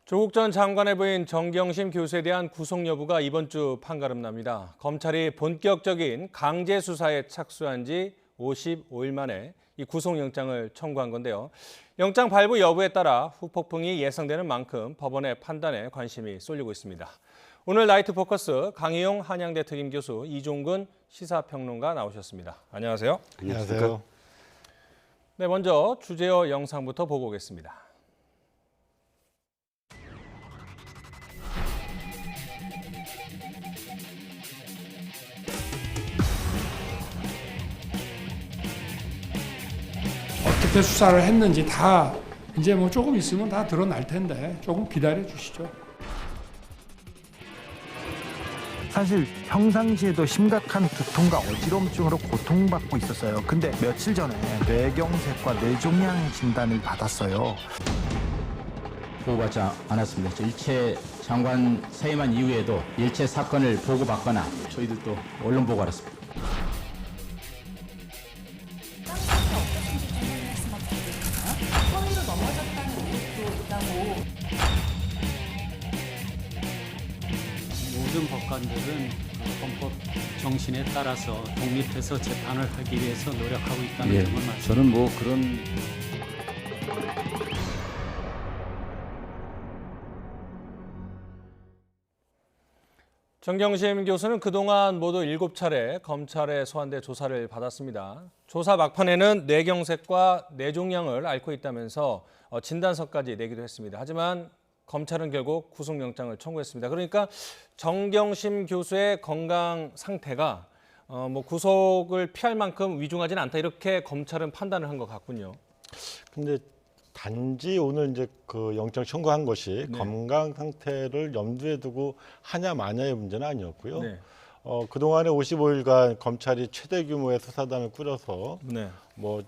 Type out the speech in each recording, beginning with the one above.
조국 전 장관의 부인 정경심 교수에 대한 구속 여부가 이번 주 판가름납니다. 검찰이 본격적인 강제 수사에 착수한 지 55일 만에 이 구속영장을 청구한 건데요. 영장 발부 여부에 따라 후폭풍이 예상되는 만큼 법원의 판단에 관심이 쏠리고 있습니다. 오늘 나이트 포커스 강희용 한양대 특임 교수, 이종근 시사평론가 나오셨습니다. 안녕하세요. 안녕하세요. 네, 먼저 주제어 영상부터 보고 오겠습니다. 어떻게 수사를 했는지 다 이제 뭐 조금 있으면 다 드러날 텐데 조금 기다려 주시죠. 사실 평상시에도 심각한 두통과 어지럼증으로 고통받고 있었어요. 근데 며칠 전에 뇌경색과 뇌종양 진단을 받았어요. 보고받지 않았습니다. 일체 장관 사임한 이후에도 일체 사건을 보고받거나 저희들도 언론 보고 알았습니다. 허위로 넘어졌다는 의혹도 있다고. 모든 법관들은 헌법 정신에 따라서 독립해서 재판을 하기 위해서 노력하고 있다는 점을 말씀. 저는 뭐 그런 정경심 교수는 그동안 모두 7차례 검찰에 소환돼 조사를 받았습니다. 조사 막판에는 뇌경색과 뇌종양을 앓고 있다면서 진단서까지 내기도 했습니다. 하지만 검찰은 결국 구속영장을 청구했습니다. 그러니까 정경심 교수의 건강 상태가 구속을 피할 만큼 위중하지는 않다, 이렇게 검찰은 판단을 한 것 같군요. 근데 단지 오늘 이제 그 영장 청구한 것이 네. 건강 상태를 염두에 두고 하냐 마냐의 문제는 아니었고요. 네. 그동안에 55일간 검찰이 최대 규모의 수사단을 꾸려서 네. 뭐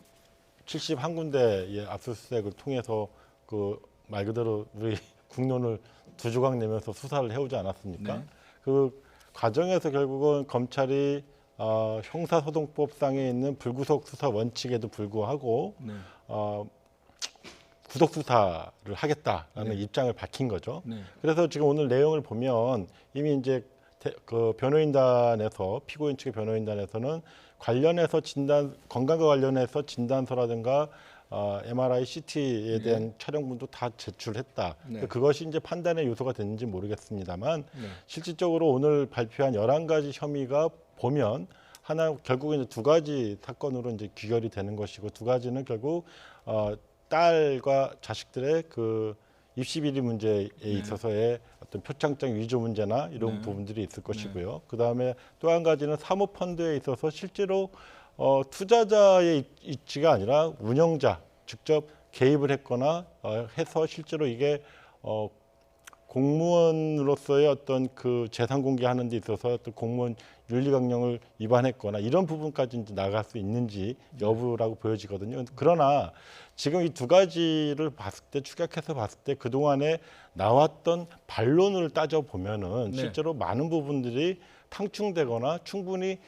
71군데의 압수수색을 통해서 그 말 그대로 우리 국론을 두 조각 내면서 수사를 해오지 않았습니까? 네. 그 과정에서 결국은 검찰이 형사소송법상에 있는 불구속 수사 원칙에도 불구하고 네. 구속 수사를 하겠다라는 네. 입장을 밝힌 거죠. 네. 그래서 지금 오늘 내용을 보면 이미 이제 그 변호인단에서 피고인 측의 변호인단에서는 관련해서 건강과 관련해서 진단서라든가 MRI, CT에 대한 촬영본도 다 제출했다. 네. 그것이 이제 판단의 요소가 됐는지 모르겠습니다만 네. 실질적으로 오늘 발표한 11가지 혐의가 보면 결국은 이제 두 가지 사건으로 이제 귀결이 되는 것이고, 두 가지는 결국 딸과 자식들의 그 입시 비리 문제에 있어서의 어떤 표창장 위조 문제나 이런 부분들이 있을 것이고요. 그 다음에 또 한 가지는 사모펀드에 있어서 실제로 투자자의 입지가 아니라 운영자 직접 개입을 했거나 해서 실제로 이게 공무원으로서의 어떤 그 재산 공개하는 데 있어서 또 공무원 윤리강령을 위반했거나 이런 부분까지 이제 나갈 수 있는지 여부라고 보여지거든요. 그러나 지금 이 두 가지를 봤을 때, 축약해서 봤을 때 그동안에 나왔던 반론을 따져보면은 실제로 많은 부분들이 탕충되거나 충분히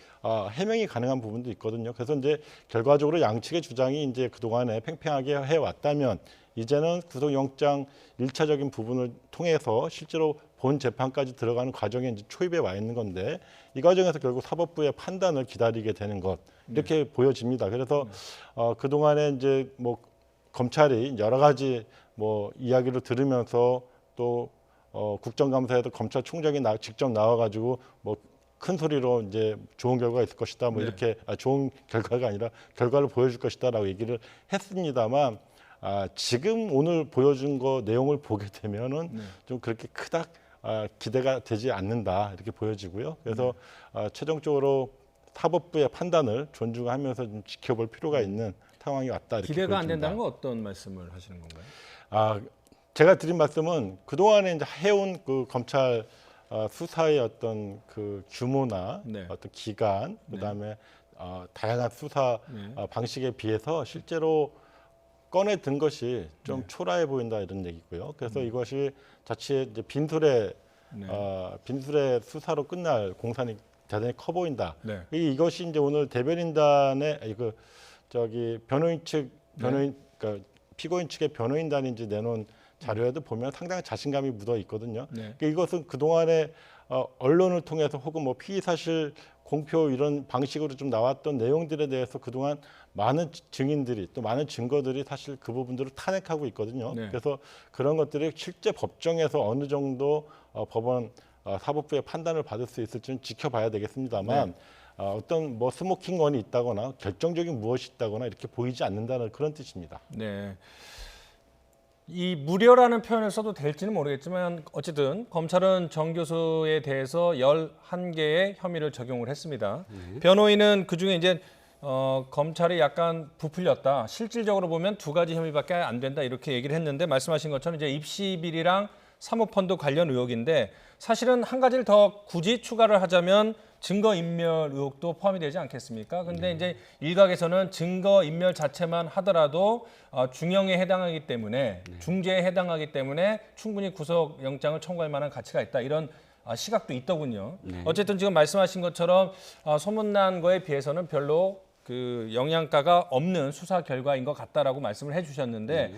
해명이 가능한 부분도 있거든요. 그래서 이제 결과적으로 양측의 주장이 이제 그동안에 팽팽하게 해왔다면 이제는 구속영장 1차적인 부분을 통해서 실제로 본 재판까지 들어가는 과정에 이제 초입에 와 있는 건데, 이 과정에서 결국 사법부의 판단을 기다리게 되는 것, 이렇게 보여집니다. 그래서 그동안에 이제 뭐 검찰이 여러 가지 뭐 이야기를 들으면서 또 국정감사에도 검찰총장이 직접 나와가지고 뭐 큰 소리로 이제 좋은 결과가 있을 것이다, 뭐 이렇게 좋은 결과가 아니라 결과를 보여줄 것이다라고 얘기를 했습니다만, 지금 오늘 보여준 거 내용을 보게 되면은 좀 그렇게 크다 기대가 되지 않는다, 이렇게 보여지고요. 그래서 최종적으로 사법부의 판단을 존중하면서 좀 지켜볼 필요가 있는 상황이 왔다, 이렇게 기대가 안 보여집니다. 된다는 건 어떤 말씀을 하시는 건가요? 제가 드린 말씀은 그동안에 이제 해온 그 검찰 수사의 어떤 그 규모나 어떤 기간, 그다음에 다양한 수사 방식에 비해서 실제로 꺼내 든 것이 좀 초라해 보인다, 이런 얘기고요. 그래서 이것이 자칫 이제 빈술의 수사로 끝날 공산이 대단히 커 보인다. 이것이 이제 오늘 대변인단의 변호인 측 그러니까 피고인 측의 변호인단이 이제 내놓은 자료에도 보면 상당히 자신감이 묻어 있거든요. 네. 그러니까 이것은 그동안에 언론을 통해서 혹은 뭐 피의 사실 공표 이런 방식으로 좀 나왔던 내용들에 대해서 그동안 많은 증인들이 또 많은 증거들이 사실 그 부분들을 탄핵하고 있거든요. 네. 그래서 그런 것들이 실제 법정에서 어느 정도 법원 사법부의 판단을 받을 수 있을지는 지켜봐야 되겠습니다만 어떤 뭐 스모킹건이 있다거나 결정적인 무엇이 있다거나 이렇게 보이지 않는다는 그런 뜻입니다. 네. 이 무료라는 표현을 써도 될지는 모르겠지만 어쨌든 검찰은 정 교수에 대해서 11개의 혐의를 적용을 했습니다. 변호인은 그중에 이제 검찰이 약간 부풀렸다. 실질적으로 보면 2가지 혐의밖에 안 된다 이렇게 얘기를 했는데 말씀하신 것처럼 이제 입시 비리랑 사모펀드 관련 의혹인데 사실은 한 가지를 더 굳이 추가를 하자면 증거인멸 의혹도 포함이 되지 않겠습니까? 근데 이제 일각에서는 증거인멸 자체만 하더라도 중형에 해당하기 때문에 중죄에 해당하기 때문에 충분히 구속영장을 청구할 만한 가치가 있다. 이런 시각도 있더군요. 어쨌든 지금 말씀하신 것처럼 소문난 거에 비해서는 별로 그 영향가가 없는 수사 결과인 것 같다라고 말씀을 해주셨는데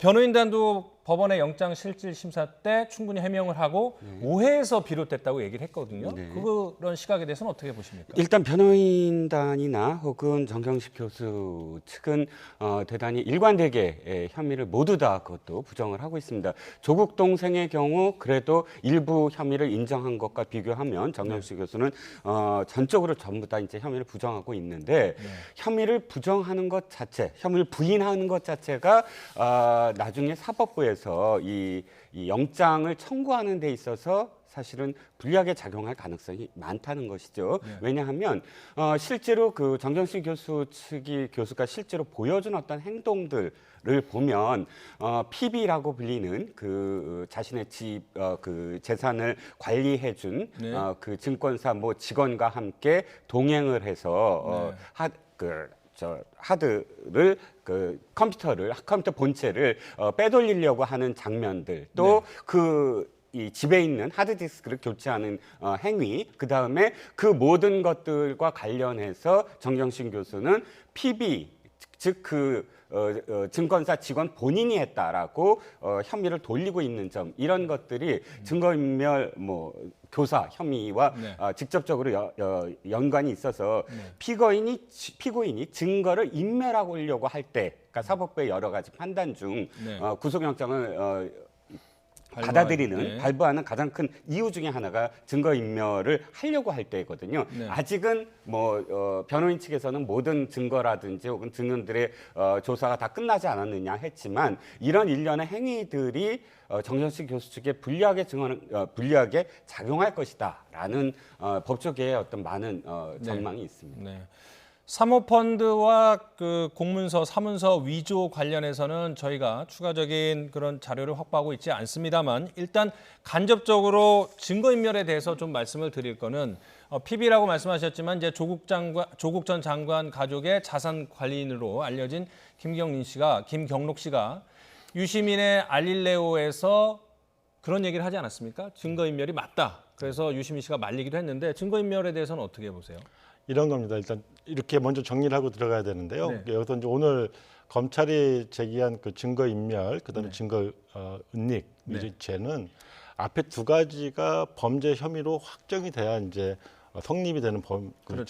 변호인단도 법원의 영장 실질 심사 때 충분히 해명을 하고 오해에서 비롯됐다고 얘기를 했거든요. 그런 시각에 대해서는 어떻게 보십니까? 일단 변호인단이나 혹은 정경식 교수 측은 대단히 일관되게 혐의를 모두 다 그것도 부정을 하고 있습니다. 조국 동생의 경우 그래도 일부 혐의를 인정한 것과 비교하면 정경식 교수는 전적으로 전부 다 이제 혐의를 부정하고 있는데 혐의를 부정하는 것 자체, 혐의를 부인하는 것 자체가 나중에 사법부에서 이 영장을 청구하는 데 있어서 사실은 불리하게 작용할 가능성이 많다는 것이죠. 왜냐하면 실제로 그 정경식 교수 측이 교수가 실제로 보여준 어떤 행동들을 보면 PB라고 불리는 그 자신의 집 그 재산을 관리해준 그 증권사 뭐 직원과 함께 동행을 해서 하드를 그 컴퓨터 본체를 빼돌리려고 하는 장면들 또 이 집에 있는 하드디스크를 교체하는 행위, 그 다음에 그 모든 것들과 관련해서 정경심 교수는 PB, 즉 증권사 직원 본인이 했다라고 혐의를 돌리고 있는 점, 이런 것들이 증거인멸 교사 혐의와 직접적으로 연관이 있어서 피고인이 증거를 인멸하려고 할 때, 그러니까 사법부의 여러 가지 판단 중 구속영장을 발부하는 가장 큰 이유 중에 하나가 증거인멸을 하려고 할 때거든요. 아직은 변호인 측에서는 모든 증거라든지 혹은 증인들의 조사가 다 끝나지 않았느냐 했지만 이런 일련의 행위들이 정경식 교수 측에 불리하게 작용할 것이다라는 법조계의 어떤 많은 전망이 있습니다. 사모펀드와 그 공문서, 사문서 위조 관련해서는 저희가 추가적인 그런 자료를 확보하고 있지 않습니다만 일단 간접적으로 증거인멸에 대해서 좀 말씀을 드릴 거는 PB라고 말씀하셨지만 이제 조국 전 장관 가족의 자산 관리인으로 알려진 김경록 씨가 유시민의 알릴레오에서 그런 얘기를 하지 않았습니까? 증거인멸이 맞다. 그래서 유시민 씨가 말리기도 했는데 증거인멸에 대해서는 어떻게 보세요? 이런 겁니다. 일단 이렇게 먼저 정리를 하고 들어가야 되는데요. 여기서 이제 오늘 검찰이 제기한 그 증거 인멸, 그다음에 증거 은닉, 죄는 앞에 2가지가 범죄 혐의로 확정이 돼야 이제 성립이 되는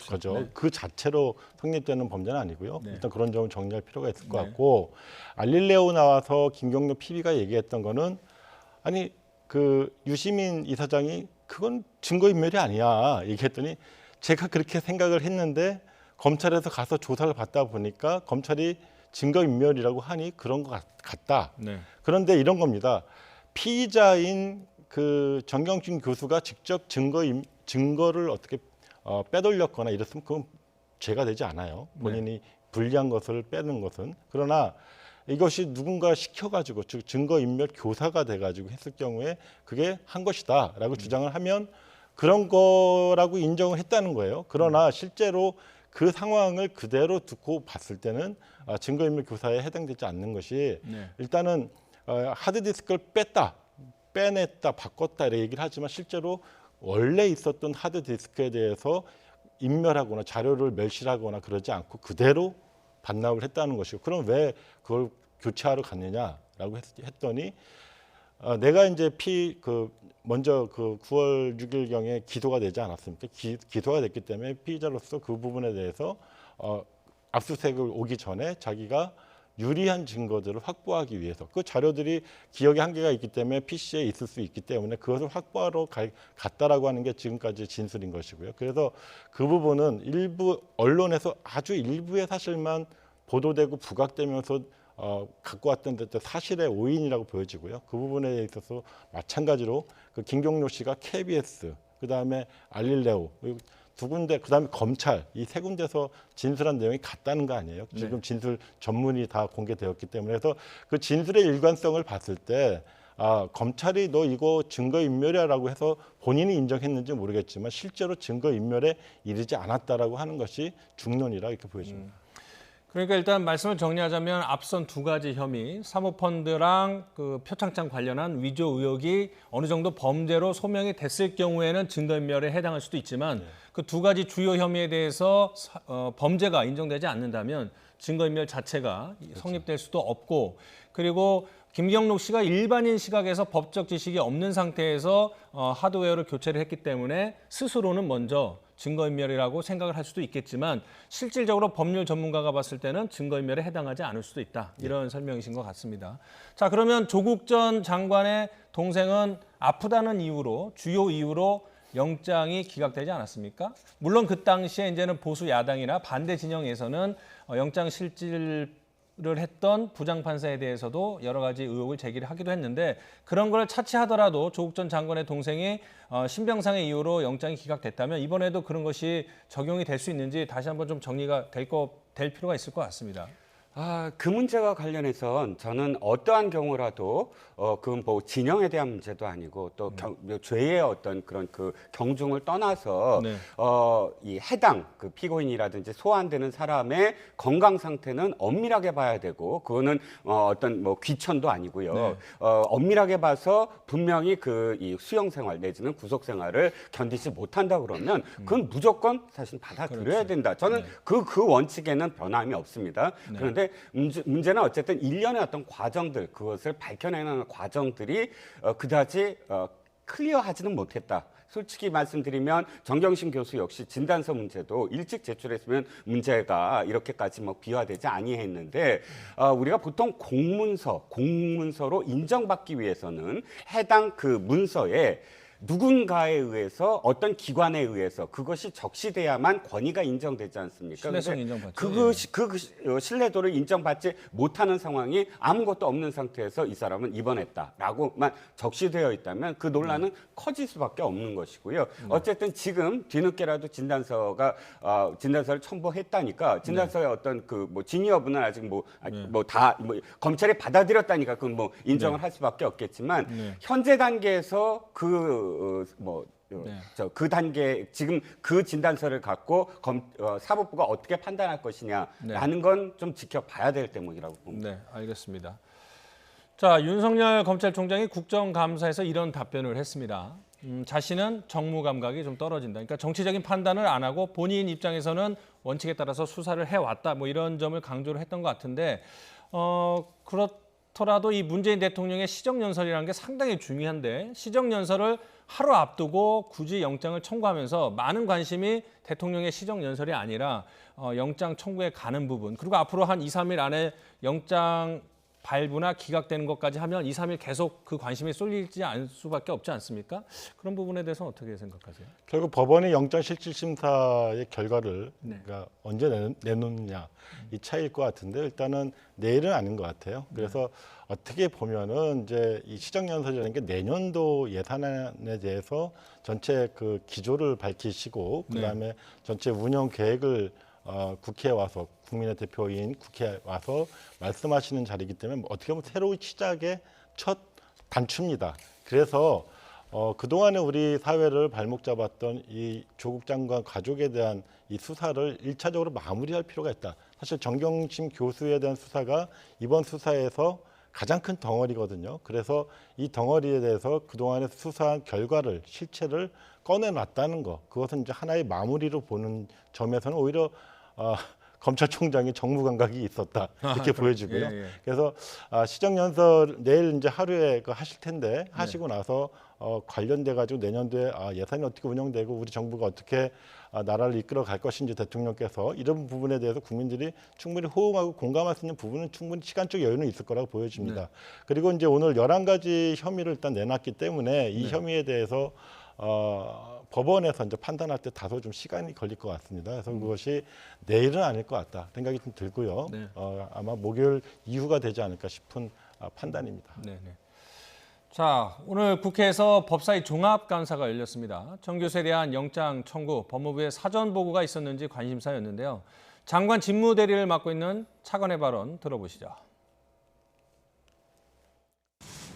거죠. 그 자체로 성립되는 범죄는 아니고요. 일단 그런 점을 정리할 필요가 있을 것 같고, 알릴레오 나와서 김경록 PB가 얘기했던 거는 아니 그 유시민 이사장이 그건 증거 인멸이 아니야 얘기했더니 제가 그렇게 생각을 했는데 검찰에서 가서 조사를 받다 보니까 검찰이 증거인멸이라고 하니 그런 것 같다. 그런데 이런 겁니다. 피의자인 그 정경심 교수가 직접 증거를 어떻게 빼돌렸거나 이랬으면 그건 죄가 되지 않아요. 본인이 불리한 것을 빼는 것은. 그러나 이것이 누군가 시켜가지고 즉 증거인멸 교사가 돼가지고 했을 경우에 그게 한 것이다라고 주장을 하면 그런 거라고 인정을 했다는 거예요. 그러나 실제로 그 상황을 그대로 두고 봤을 때는 증거인멸 교사에 해당되지 않는 것이 일단은 하드디스크를 빼냈다, 바꿨다 이렇게 얘기를 하지만 실제로 원래 있었던 하드디스크에 대해서 인멸하거나 자료를 멸실하거나 그러지 않고 그대로 반납을 했다는 것이고 그럼 왜 그걸 교체하러 갔느냐라고 했더니 내가 이제 먼저 9월 6일경에 기소가 되지 않았습니까? 기소가 됐기 때문에 피의자로서 그 부분에 대해서 압수수색을 오기 전에 자기가 유리한 증거들을 확보하기 위해서 그 자료들이 기억의 한계가 있기 때문에 PC에 있을 수 있기 때문에 그것을 확보하러 갔다라고 하는 게 지금까지 진술인 것이고요. 그래서 그 부분은 일부 언론에서 아주 일부의 사실만 보도되고 부각되면서 갖고 왔던 사실의 오인이라고 보여지고요. 그 부분에 있어서 마찬가지로 그 김경록 씨가 KBS, 그다음에 알릴레오 두 군데, 그다음에 검찰 이 세 군데서 진술한 내용이 같다는 거 아니에요? 지금 진술 전문이 다 공개되었기 때문에 그래서 그 진술의 일관성을 봤을 때 검찰이 너 이거 증거인멸이라고 해서 본인이 인정했는지 모르겠지만 실제로 증거인멸에 이르지 않았다라고 하는 것이 중론이라 이렇게 보여집니다. 그러니까 일단 말씀을 정리하자면 앞선 두 가지 혐의, 사모펀드랑 그 표창장 관련한 위조 의혹이 어느 정도 범죄로 소명이 됐을 경우에는 증거인멸에 해당할 수도 있지만 그 두 가지 주요 혐의에 대해서 범죄가 인정되지 않는다면 증거인멸 자체가 성립될 수도 없고, 그리고 김경록 씨가 일반인 시각에서 법적 지식이 없는 상태에서 하드웨어를 교체를 했기 때문에 스스로는 먼저 증거인멸이라고 생각을 할 수도 있겠지만 실질적으로 법률 전문가가 봤을 때는 증거인멸에 해당하지 않을 수도 있다. 이런 설명이신 것 같습니다. 자, 그러면 조국 전 장관의 동생은 아프다는 이유로, 주요 이유로 영장이 기각되지 않았습니까? 물론 그 당시에 이제는 보수 야당이나 반대 진영에서는 영장 실질을 했던 부장판사에 대해서도 여러 가지 의혹을 제기를 하기도 했는데 그런 걸 차치하더라도 조국 전 장관의 동생이 신병상의 이유로 영장이 기각됐다면 이번에도 그런 것이 적용이 될 수 있는지 다시 한번 좀 정리가 될 필요가 있을 것 같습니다. 그 문제와 관련해선 저는 어떠한 경우라도 그건 뭐 진영에 대한 문제도 아니고 또 죄의 어떤 그런 그 경중을 떠나서 이 해당 그 피고인이라든지 소환되는 사람의 건강 상태는 엄밀하게 봐야 되고 그거는 어떤 뭐 귀천도 아니고요. 엄밀하게 봐서 분명히 이 수용 생활 내지는 구속 생활을 견디지 못한다 그러면 그건 무조건 사실 받아들여야 된다. 저는 그 원칙에는 변함이 없습니다. 그런데 문제는 어쨌든 일련의 어떤 과정들, 그것을 밝혀내는 과정들이 그다지 클리어하지는 못했다. 솔직히 말씀드리면 정경심 교수 역시 진단서 문제도 일찍 제출했으면 문제가 이렇게까지 비화되지 아니했는데 우리가 보통 공문서로 인정받기 위해서는 해당 그 문서에 누군가에 의해서 어떤 기관에 의해서 그것이 적시돼야만 권위가 인정되지 않습니까? 신뢰성 인정받죠. 그것이 그 신뢰도를 인정받지 못하는 상황이 아무것도 없는 상태에서 이 사람은 입원했다라고만 적시되어 있다면 그 논란은 커질 수밖에 없는 것이고요. 어쨌든 지금 뒤늦게라도 진단서를 첨부했다니까 진단서의 어떤 진위 여부는 아직 검찰이 받아들였다니까 그건 인정을 할 수밖에 없겠지만 현재 단계에서 그 단계 지금 그 진단서를 갖고 사법부가 어떻게 판단할 것이냐라는 건 좀 지켜봐야 될 대목이라고 봅니다. 네, 알겠습니다. 자, 윤석열 검찰총장이 국정감사에서 이런 답변을 했습니다. 자신은 정무 감각이 좀 떨어진다. 그러니까 정치적인 판단을 안 하고 본인 입장에서는 원칙에 따라서 수사를 해왔다. 이런 점을 강조를 했던 것 같은데 그렇더라도 이 문재인 대통령의 시정연설이라는 게 상당히 중요한데 시정연설을 하루 앞두고 굳이 영장을 청구하면서 많은 관심이 대통령의 시정연설이 아니라 영장 청구에 가는 부분, 그리고 앞으로 한 2, 3일 안에 영장 발부나 기각되는 것까지 하면 2, 3일 계속 그 관심이 쏠리지 않을 수밖에 없지 않습니까? 그런 부분에 대해서는 어떻게 생각하세요? 결국 법원이 영장실질심사의 결과를 그러니까 언제 내놓느냐 이 차이일 것 같은데 일단은 내일은 아닌 것 같아요. 그래서 어떻게 보면은 이제 이 시정연설이라는 게 내년도 예산안에 대해서 전체 그 기조를 밝히시고 그다음에 전체 운영 계획을 국회에 와서 국민의 대표인 국회에 와서 말씀하시는 자리이기 때문에 어떻게 보면 새로운 시작의 첫 단추입니다. 그래서 그동안에 우리 사회를 발목 잡았던 이 조국 장관 가족에 대한 이 수사를 1차적으로 마무리할 필요가 있다. 사실 정경심 교수에 대한 수사가 이번 수사에서 가장 큰 덩어리거든요. 그래서 이 덩어리에 대해서 그동안에 수사한 결과를, 실체를 꺼내놨다는 거. 그것은 이제 하나의 마무리로 보는 점에서는 오히려 검찰총장이 정무 감각이 있었다 이렇게 보여지고요. 예. 그래서 시정연설 내일 이제 하루에 하실 텐데 하시고 나서 관련돼 가지고 내년도에 예산이 어떻게 운영되고 우리 정부가 어떻게 나라를 이끌어 갈 것인지 대통령께서 이런 부분에 대해서 국민들이 충분히 호응하고 공감할 수 있는 부분은 충분히 시간적 여유는 있을 거라고 보여집니다. 그리고 이제 오늘 11가지 혐의를 일단 내놨기 때문에 이 혐의에 대해서 법원에서 이제 판단할 때 다소 좀 시간이 걸릴 것 같습니다. 그래서 그것이 내일은 아닐 것 같다 생각이 좀 들고요. 네. 아마 목요일 이후가 되지 않을까 싶은 판단입니다. 네네. 자, 오늘 국회에서 법사위 종합감사가 열렸습니다. 정 교수에 대한 영장 청구, 법무부의 사전 보고가 있었는지 관심사였는데요. 장관 직무대리를 맡고 있는 차관의 발언 들어보시죠.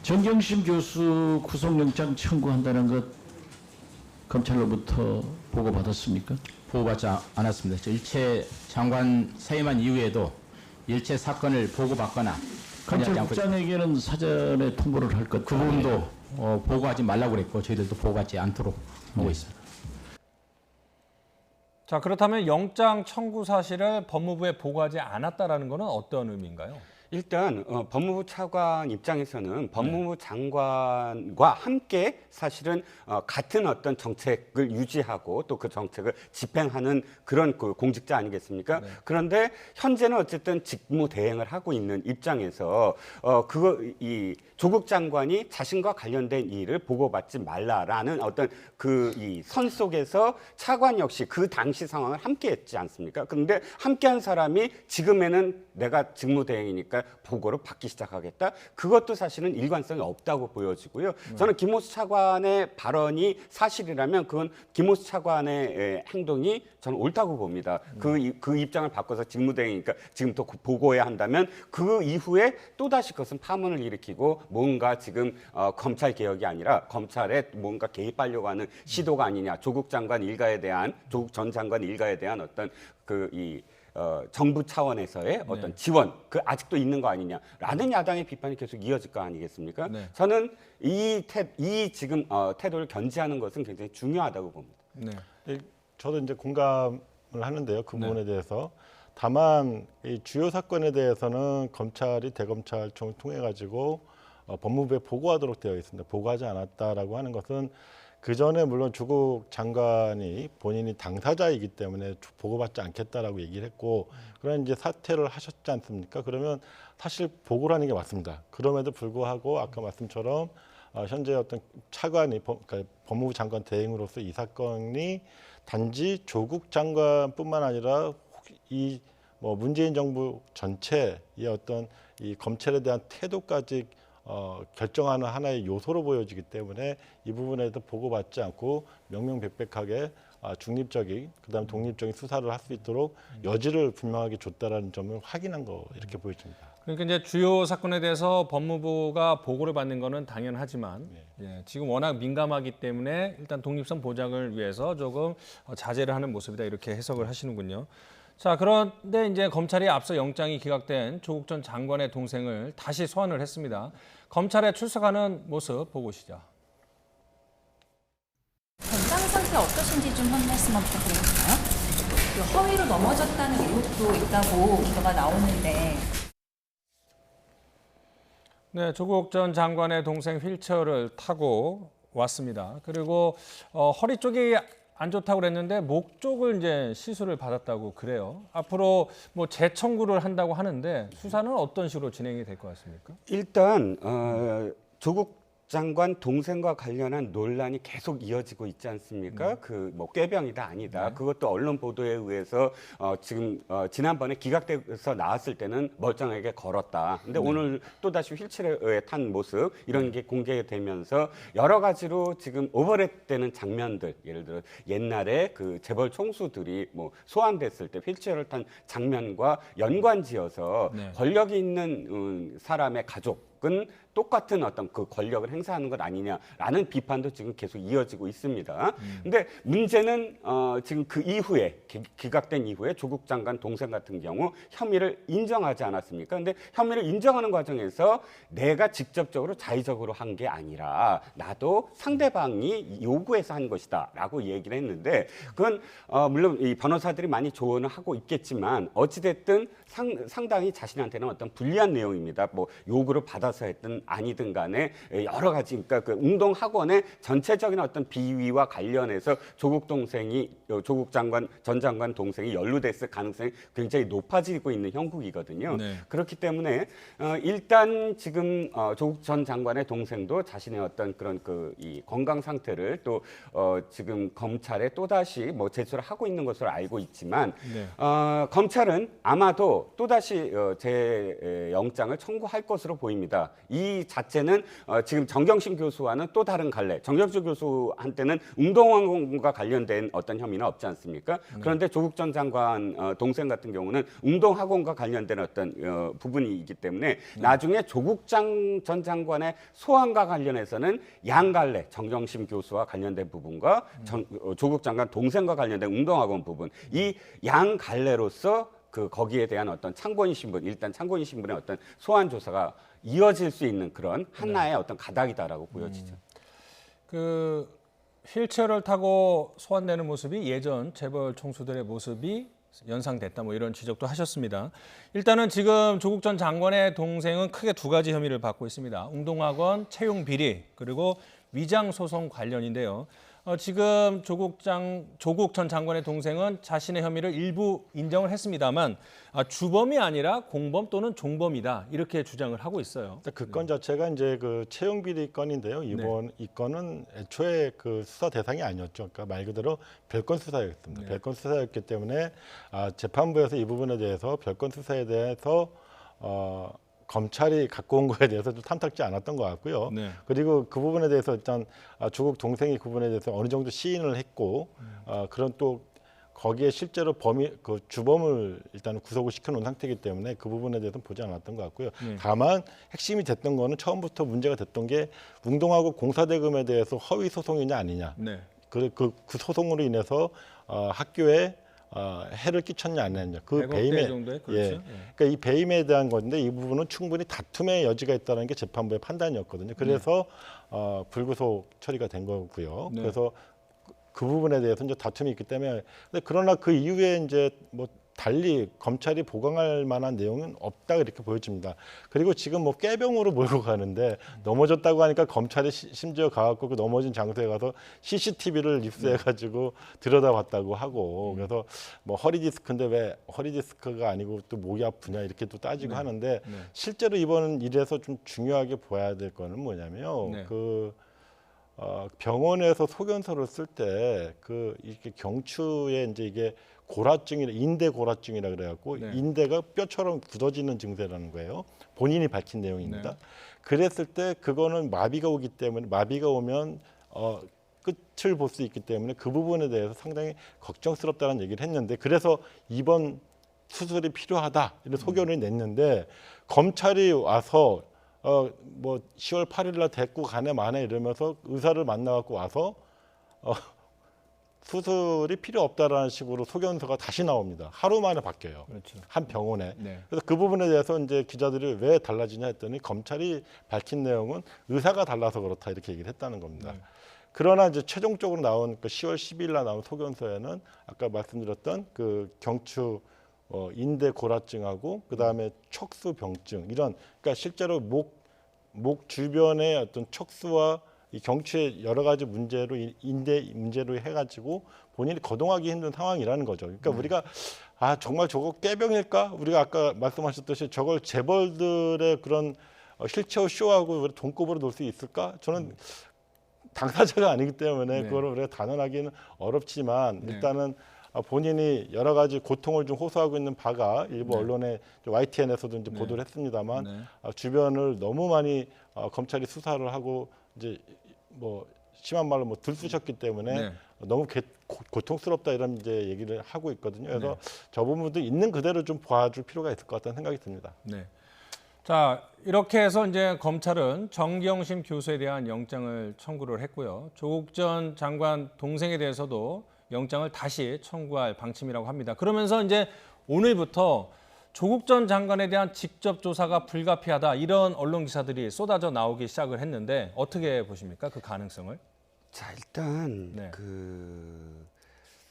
정경심 교수 구속영장 청구한다는 것 검찰로부터 보고받았습니까? 보고받지 않았습니다. 저 일체 장관 사임한 이후에도 일체 사건을 보고받거나 검찰국장에게는 사전에 통보를 할 것. 그 부분도 보고하지 말라고 그랬고 저희들도 보고받지 않도록 하고 있습니다. 자, 그렇다면 영장 청구 사실을 법무부에 보고하지 않았다라는 것은 어떤 의미인가요? 일단 법무부 차관 입장에서는 법무부 장관과 함께 사실은 같은 어떤 정책을 유지하고 또 그 정책을 집행하는 그런 그 공직자 아니겠습니까? 그런데 현재는 어쨌든 직무 대행을 하고 있는 입장에서 이 조국 장관이 자신과 관련된 일을 보고받지 말라라는 어떤 그 이 선 속에서 차관 역시 그 당시 상황을 함께했지 않습니까? 그런데 함께한 사람이 지금에는 내가 직무 대행이니까 보고를 받기 시작하겠다. 그것도 사실은 일관성이 없다고 보여지고요. 저는 김호수 차관의 발언이 사실이라면 그건 김호수 차관의 행동이 저는 옳다고 봅니다. 그 입장을 바꿔서 직무대행이니까 지금부터 보고해야 한다면 그 이후에 또다시 그것은 파문을 일으키고 뭔가 지금 검찰 개혁이 아니라 검찰에 뭔가 개입하려고 하는 시도가 아니냐. 조국 장관 일가에 대한 조국 전 장관 일가에 대한 어떤 정부 차원에서의 어떤 지원, 그 아직도 있는 거 아니냐라는 야당의 비판이 계속 이어질 거 아니겠습니까? 네. 저는 이 지금 태도를 견지하는 것은 굉장히 중요하다고 봅니다. 네. 저도 이제 공감을 하는데요. 그 부분에 대해서. 다만 이 주요 사건에 대해서는 검찰이 대검찰청을 통해 가지고 법무부에 보고하도록 되어 있습니다. 보고하지 않았다라고 하는 것은 그 전에 물론 조국 장관이 본인이 당사자이기 때문에 보고받지 않겠다라고 얘기를 했고, 그런 이제 사퇴를 하셨지 않습니까? 그러면 사실 보고를 하는 게 맞습니다. 그럼에도 불구하고 아까 말씀처럼 현재 어떤 차관이 그러니까 법무부 장관 대행으로서 이 사건이 단지 조국 장관뿐만 아니라 이 문재인 정부 전체의 어떤 이 검찰에 대한 태도까지 결정하는 하나의 요소로 보여지기 때문에 이 부분에도 보고받지 않고 명명백백하게 중립적인 그다음 독립적인 수사를 할 수 있도록 여지를 분명하게 줬다라는 점을 확인한 거 이렇게 보여집니다. 그러니까 이제 주요 사건에 대해서 법무부가 보고를 받는 것은 당연하지만 지금 워낙 민감하기 때문에 일단 독립성 보장을 위해서 조금 자제를 하는 모습이다 이렇게 해석을 하시는군요. 자, 그런데 이제 검찰이 앞서 영장이 기각된 조국 전 장관의 동생을 다시 소환을 했습니다. 검찰에 출석하는 모습 보고 오시죠. 건강 상태 어떠신지 좀 한 말씀만 부탁드리겠습니다. 허위로 넘어졌다는 의혹도 있다고 보도가 나오는데. 네, 조국 전 장관의 동생 휠체어를 타고 왔습니다. 그리고 허리 쪽이 안 좋다고 그랬는데 목 쪽을 이제 시술을 받았다고 그래요. 앞으로 뭐 재청구를 한다고 하는데 수사는 어떤 식으로 진행이 될 것 같습니까? 일단 조국 장관 동생과 관련한 논란이 계속 이어지고 있지 않습니까? 그 뭐 꾀병이다 아니다. 그것도 언론 보도에 의해서 지금 지난번에 기각돼서 나왔을 때는 멀쩡하게 걸었다. 근데 오늘 또 다시 휠체어에 탄 모습 이런 게 공개되면서 여러 가지로 지금 오버랩되는 장면들, 예를 들어 옛날에 그 재벌 총수들이 뭐 소환됐을 때 휠체어를 탄 장면과 연관지어서 권력이 있는 사람의 가족은 똑같은 어떤 그 권력을 행사하는 것 아니냐라는 비판도 지금 계속 이어지고 있습니다. 근데 문제는 지금 그 이후에 기각된 이후에 조국 장관 동생 같은 경우 혐의를 인정하지 않았습니까? 근데 혐의를 인정하는 과정에서 내가 직접적으로 자의적으로 한 게 아니라 나도 상대방이 요구해서 한 것이다라고 얘기를 했는데 그건 물론 이 변호사들이 많이 조언을 하고 있겠지만 어찌됐든 상당히 자신한테는 어떤 불리한 내용입니다. 뭐 요구를 받아서 했든 아니든 간에 여러 가지 그러니까 그 운동 학원의 전체적인 어떤 비위와 관련해서 조국 전 장관 동생이 연루됐을 가능성이 굉장히 높아지고 있는 형국이거든요. 네. 그렇기 때문에 일단 지금 조국 전 장관의 동생도 자신의 어떤 그런 이 건강 상태를 또 지금 검찰에 또다시 뭐 제출을 하고 있는 것으로 알고 있지만 네. 검찰은 아마도 또다시 재영장을 청구할 것으로 보입니다. 이 자체는 지금 정경심 교수와는 또 다른 갈래. 정경심 교수한테는 운동학원과 관련된 어떤 혐의는 없지 않습니까? 그런데 조국 전 장관 동생 같은 경우는 운동학원과 관련된 어떤 부분이기 때문에 나중에 조국 전 장관의 소환과 관련해서는 양갈래 정경심 교수와 관련된 부분과 조국 장관 동생과 관련된 운동학원 부분 이 양갈래로서 거기에 대한 어떤 참고인 신분 일단 참고인 신분의 어떤 소환 조사가 이어질 수 있는 그런 하나의 어떤 가닥이다라고 보여지죠. 그 휠체어를 타고 소환되는 모습이 예전 재벌 총수들의 모습이 연상됐다 뭐 이런 지적도 하셨습니다. 일단은 지금 조국 전 장관의 동생은 크게 두 가지 혐의를 받고 있습니다. 운동학원 채용 비리 그리고 위장 소송 관련인데요. 지금 조국 전 장관의 동생은 자신의 혐의를 일부 인정을 했습니다만 주범이 아니라 공범 또는 종범이다 이렇게 주장을 하고 있어요. 그 건 자체가 이제 그 채용 비리 건인데요. 이 건은 애초에 그 수사 대상이 아니었죠. 그러니까 말 그대로 별건 수사였습니다. 네. 별건 수사였기 때문에 재판부에서 이 부분에 대해서 별건 수사에 대해서 검찰이 갖고 온 거에 대해서 좀 탐탁지 않았던 것 같고요. 네. 그리고 그 부분에 대해서 일단 조국 동생이 그 부분에 대해서 어느 정도 시인을 했고 그런 또 거기에 실제로 그 주범을 일단 구속을 시켜놓은 상태이기 때문에 그 부분에 대해서는 보지 않았던 것 같고요. 다만 핵심이 됐던 거는 처음부터 문제가 됐던 게 운동하고 공사대금에 대해서 허위 소송이냐 아니냐. 네. 그 소송으로 인해서 학교에 해를 끼쳤냐 안 했냐 그 100억 배임에 대 정도의 그렇죠. 그러니까 이 배임에 대한 건데 이 부분은 충분히 다툼의 여지가 있다는 게 재판부의 판단이었거든요. 그래서 불구속 처리가 된 거고요. 네. 그래서 그 부분에 대해서 이제 다툼이 있기 때문에 그러나 그 이후에 이제 뭐 달리 검찰이 보강할 만한 내용은 없다 이렇게 보여집니다. 그리고 지금 뭐 꾀병으로 몰고 가는데 넘어졌다고 하니까 검찰이 심지어 가갖고 그 넘어진 장소에 가서 CCTV를 입수해가지고 들여다봤다고 하고 그래서 뭐 허리 디스크인데 왜 허리 디스크가 아니고 또 목이 아프냐 이렇게 또 따지고 하는데 실제로 이번 일에서 좀 중요하게 봐야 될 거는 뭐냐면요. 병원에서 소견서를 쓸 때 이렇게 경추에 이제 이게 인대 고라증이라 그래갖고 인대가 뼈처럼 굳어지는 증세라는 거예요. 본인이 밝힌 내용입니다. 그랬을 때 그거는 마비가 오기 때문에 마비가 오면 끝을 볼 수 있기 때문에 그 부분에 대해서 상당히 걱정스럽다는 얘기를 했는데 그래서 이번 수술이 필요하다 이런 소견을 냈는데 검찰이 와서 뭐 10월 8일 날 데리고 가네 마네 이러면서 의사를 만나갖고 와서 수술이 필요 없다라는 식으로 소견서가 다시 나옵니다. 하루 만에 바뀌어요. 그렇죠. 한 병원에. 네. 그래서 그 부분에 대해서 이제 기자들이 왜 달라지냐 했더니 검찰이 밝힌 내용은 의사가 달라서 그렇다 이렇게 얘기를 했다는 겁니다. 그러나 이제 최종적으로 나온 그 10월 10일 날 나온 소견서에는 아까 말씀드렸던 그 경추 인대 고라증하고 그다음에 척수병증 이런 그러니까 실제로 목 주변의 어떤 척수와 이 경추의 여러 가지 문제로 인대 문제로 해가지고 본인이 거동하기 힘든 상황이라는 거죠. 그러니까 우리가 정말 저거 꾀병일까? 우리가 아까 말씀하셨듯이 저걸 재벌들의 그런 휠체어 쇼하고 돈급으로 놓을 수 있을까? 저는 당사자가 아니기 때문에 그거를 우리가 단언하기는 어렵지만 일단은 본인이 여러 가지 고통을 좀 호소하고 있는 바가 일부 언론에 YTN에서도 이제 보도를 했습니다만 주변을 너무 많이 검찰이 수사를 하고 이제 뭐 심한 말로 뭐 들쑤셨기 때문에 너무 고통스럽다 이런 이제 얘기를 하고 있거든요. 그래서 저 부분도 있는 그대로 좀 봐줄 필요가 있을 것 같다는 생각이 듭니다. 네. 자, 이렇게 해서 이제 검찰은 정경심 교수에 대한 영장을 청구를 했고요. 조국 전 장관 동생에 대해서도 영장을 다시 청구할 방침이라고 합니다. 그러면서 이제 오늘부터 조국 전 장관에 대한 직접 조사가 불가피하다 이런 언론 기사들이 쏟아져 나오기 시작을 했는데 어떻게 보십니까? 그 가능성을? 자, 일단 네.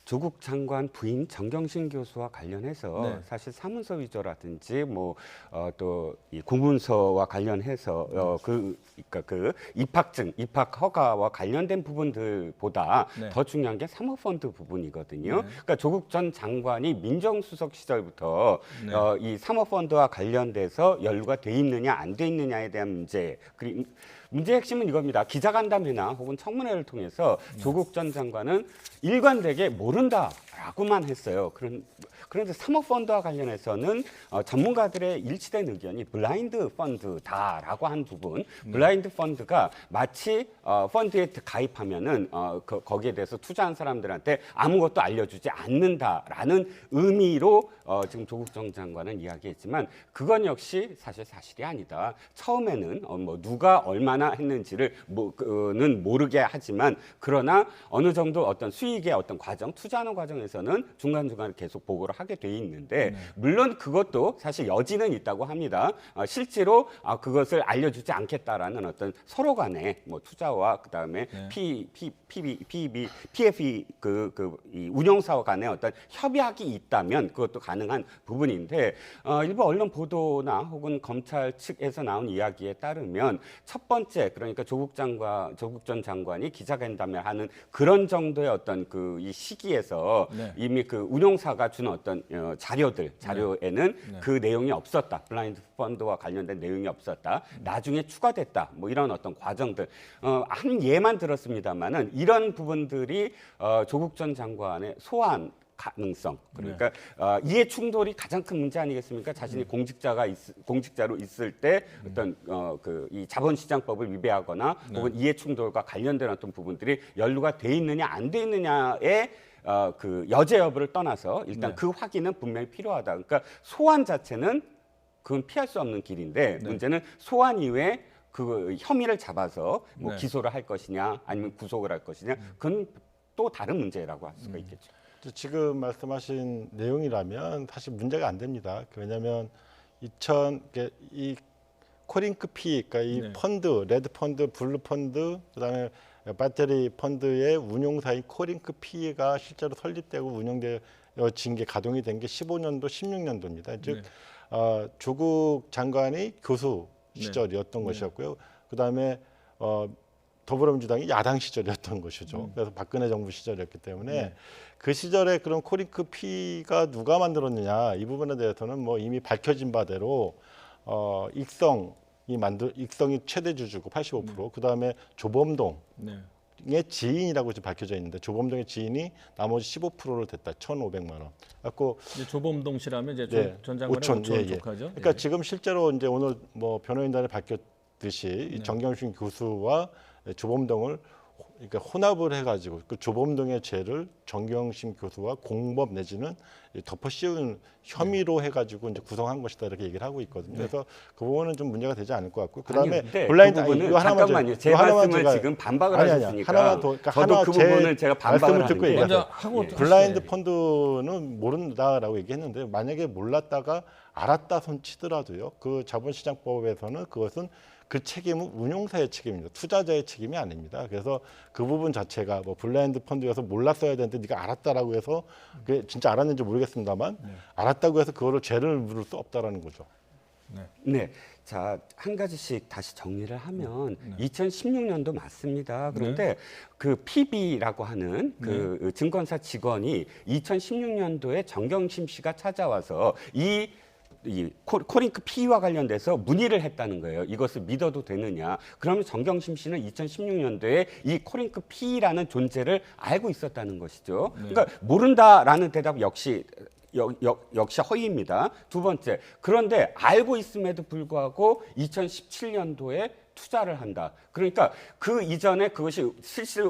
조국 장관 부인 정경심 교수와 관련해서 네. 사실 사문서 위조라든지 뭐 또 이 공문서와 관련해서 그러니까 그 입학증, 입학 허가와 관련된 부분들보다 네. 더 중요한 게 사모펀드 부분이거든요. 네. 그러니까 조국 전 장관이 민정수석 시절부터 네. 이 사모펀드와 관련돼서 연루가 돼 있느냐 안 돼 있느냐에 대한 문제. 그리고 문제의 핵심은 이겁니다. 기자간담회나 혹은 청문회를 통해서 조국 전 장관은 일관되게 모른다라고만 했어요. 그런데 사모펀드와 관련해서는 전문가들의 일치된 의견이 블라인드 펀드다라고 한 부분. 블라인드 펀드가 마치 펀드에 가입하면은 거기에 대해서 투자한 사람들한테 아무것도 알려주지 않는다라는 의미로 지금 조국 전 장관은 이야기했지만 그건 역시 사실이 아니다. 처음에는 뭐 누가 얼마나 했는지를 는 모르게 하지만 그러나 어느 정도 어떤 수익의 어떤 과정, 투자하는 과정에서는 중간중간 계속 보고를 하게 돼 있는데 물론 그것도 사실 여지는 있다고 합니다. 실제로 그것을 알려주지 않겠다라는 어떤 서로 간의 뭐 투자와 그다음에 PFE 이 운영사와 간의 어떤 협약이 있다면 그것도 가능한 부분인데 일부 언론 보도나 혹은 검찰 측에서 나온 이야기에 따르면 첫 번째 그러니까 조국 전 장관이 기자간담회 하는 그런 정도의 어떤 이 시기에서 네. 이미 그 운용사가 준 어떤 자료에는 그 내용이 없었다. 블라인드 펀드와 관련된 내용이 없었다. 나중에 추가됐다. 뭐 이런 어떤 과정들 한 예만 들었습니다만은 이런 부분들이 조국 전 장관의 소환 가능성 그러니까 이해 충돌이 가장 큰 문제 아니겠습니까? 자신이 공직자로 있을 때 어떤 이 자본시장법을 위배하거나 혹은 이해 충돌과 관련된 어떤 부분들이 연루가 돼 있느냐 안 돼 있느냐에 그 여죄 여부를 떠나서 일단 그 확인은 분명히 필요하다. 그러니까 소환 자체는 그건 피할 수 없는 길인데 문제는 소환 이후에 그 혐의를 잡아서 뭐 기소를 할 것이냐 아니면 구속을 할 것이냐 그건 또 다른 문제라고 할 수가 있겠죠. 지금 말씀하신 내용이라면 사실 문제가 안 됩니다. 왜냐하면 이 코링크 피, 그러니까 이 펀드, 레드 펀드, 블루 펀드, 그다음에 배터리 펀드의 운용사인 코링크 피가 실제로 설립되고 운영되어진 게 가동이 된 게 15년도, 16년도입니다. 즉 조국 장관이 교수 시절이었던 것이었고요. 그다음에 더불어민주당이 야당 시절이었던 것이죠. 그래서 박근혜 정부 시절이었기 때문에 그 시절에 그런 코링크 피가 누가 만들었느냐 이 부분에 대해서는 뭐 이미 밝혀진 바대로 익성이 최대 주주고 85%. 그다음에 조범동의 지인이라고 지금 밝혀져 있는데 조범동의 지인이 나머지 15%를 댔다. 1,500만 원. 갖고 조범동 씨라면 이제 전 장관의 5촌 조카죠. 그러니까 지금 실제로 이제 오늘 뭐 변호인단에 밝혔듯이 이 정경심 교수와 조범동을 그러니까 혼합을 해가지고 그 조범동의 죄를 정경심 교수와 공범 내지는 덮어 씌운 혐의로 해가지고 이제 구성한 것이다 이렇게 얘기를 하고 있거든요. 그래서 그 부분은 좀 문제가 되지 않을 것 같고 그다음에 블라인드 부분은 잠깐만요. 제 말씀을 지금 반박을 하셨으니까 하나만 더 그러니까 저도 그 부분을 제가 반박을 말씀을 듣고 먼저 얘기하세요. 하고 블라인드 펀드는 모른다라고 얘기했는데 만약에 몰랐다가 알았다 손 치더라도요. 그 자본시장법에서는 그것은 그 책임은 운용사의 책임입니다. 투자자의 책임이 아닙니다. 그래서 그 부분 자체가 뭐 블라인드 펀드여서 몰랐어야 되는데 네가 알았다라고 해서 그게 진짜 알았는지 모르겠습니다만 알았다고 해서 그거를 죄를 물을 수 없다라는 거죠. 네. 자, 한 가지씩 다시 정리를 하면 2016년도 맞습니다. 그런데 그 PB라고 하는 그 증권사 직원이 2016년도에 정경심 씨가 찾아와서 이 코링크 피와 관련돼서 문의를 했다는 거예요. 이것을 믿어도 되느냐. 그러면 정경심 씨는 2016년도에 이 코링크 피라는 존재를 알고 있었다는 것이죠. 그러니까 모른다라는 대답 역시 허위입니다. 두 번째, 그런데 알고 있음에도 불구하고 2017년도에 투자를 한다. 그러니까 그 이전에 그것이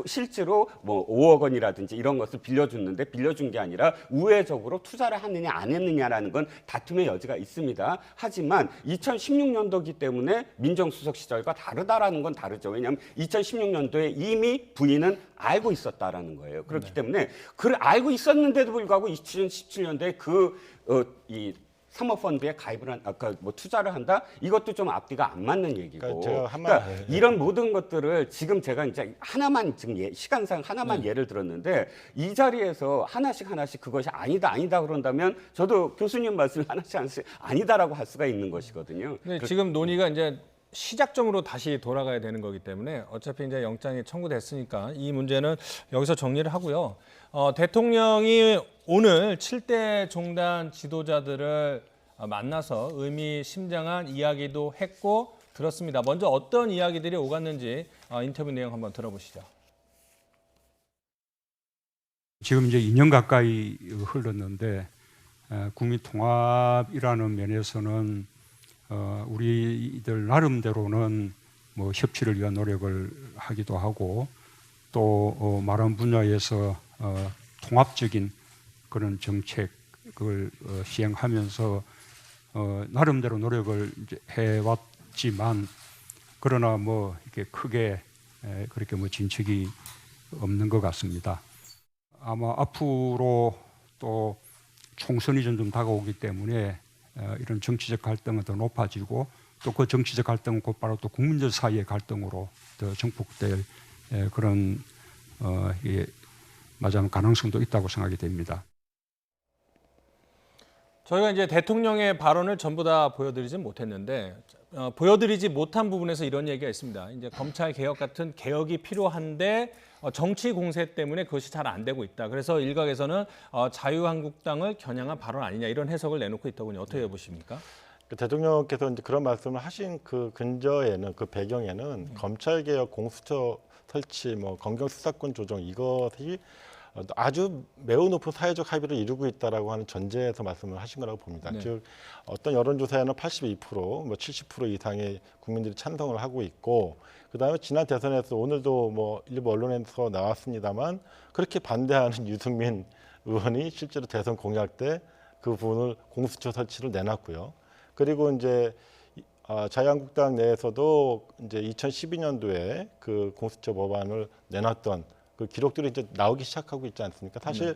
실제로 뭐 5억 원이라든지 이런 것을 빌려줬는데 빌려준 게 아니라 우회적으로 투자를 했느냐 안 했느냐라는 건 다툼의 여지가 있습니다. 하지만 2016년도이기 때문에 민정수석 시절과 다르다라는 건 다르죠. 왜냐하면 2016년도에 이미 부인은 알고 있었다라는 거예요. 그렇기 때문에 그걸 알고 있었는데도 불구하고 2017년도에 이 사모펀드에 가입을 뭐 투자를 한다? 이것도 좀 앞뒤가 안 맞는 얘기고. 그러니까 이런 모든 것들을 지금 제가 이제 하나만 지금 시간상 하나만 예를 들었는데 이 자리에서 하나씩 그것이 아니다 그런다면 저도 교수님 말씀 하나씩 아니다라고 할 수가 있는 것이거든요. 네, 지금 논의가 이제 시작점으로 다시 돌아가야 되는 거기 때문에 어차피 이제 영장이 청구됐으니까 이 문제는 여기서 정리를 하고요. 대통령이 오늘 7대 종단 지도자들을 만나서 의미심장한 이야기도 했고 들었습니다. 먼저 어떤 이야기들이 오갔는지 인터뷰 내용 한번 들어보시죠. 지금 이제 2년 가까이 흘렀는데 국민 통합이라는 면에서는 우리들 나름대로는 뭐 협치를 위한 노력을 하기도 하고 또 많은 분야에서 통합적인 그런 정책을 시행하면서 나름대로 노력을 이제 해왔지만 그러나 뭐 이렇게 크게 그렇게 뭐 진척이 없는 것 같습니다. 아마 앞으로 또 총선이 점점 다가오기 때문에 이런 정치적 갈등은 더 높아지고 또 그 정치적 갈등은 곧바로 또 국민들 사이의 갈등으로 더 증폭될 그런 맞아요 가능성도 있다고 생각이 됩니다. 저희가 이제 대통령의 발언을 전부 다 보여드리진 못했는데 보여드리지 못한 부분에서 이런 얘기가 있습니다. 이제 검찰 개혁 같은 개혁이 필요한데 정치 공세 때문에 그것이 잘 안 되고 있다. 그래서 일각에서는 자유한국당을 겨냥한 발언 아니냐 이런 해석을 내놓고 있더군요. 어떻게 보십니까? 대통령께서 이제 그런 말씀을 하신 그 근저에는 그 배경에는 검찰 개혁, 공수처 설치, 뭐 검경 수사권 조정 이것이 아주 매우 높은 사회적 합의를 이루고 있다라고 하는 전제에서 말씀을 하신 거라고 봅니다. 네. 즉 어떤 여론조사에는 82%, 뭐 70% 이상의 국민들이 찬성을 하고 있고, 그다음에 지난 대선에서 오늘도 뭐 일부 언론에서 나왔습니다만 그렇게 반대하는 유승민 의원이 실제로 대선 공약 때 그 부분을 공수처 설치를 내놨고요. 그리고 이제 자유한국당 내에서도 이제 2012년도에 그 공수처 법안을 내놨던 그 기록들이 이제 나오기 시작하고 있지 않습니까? 사실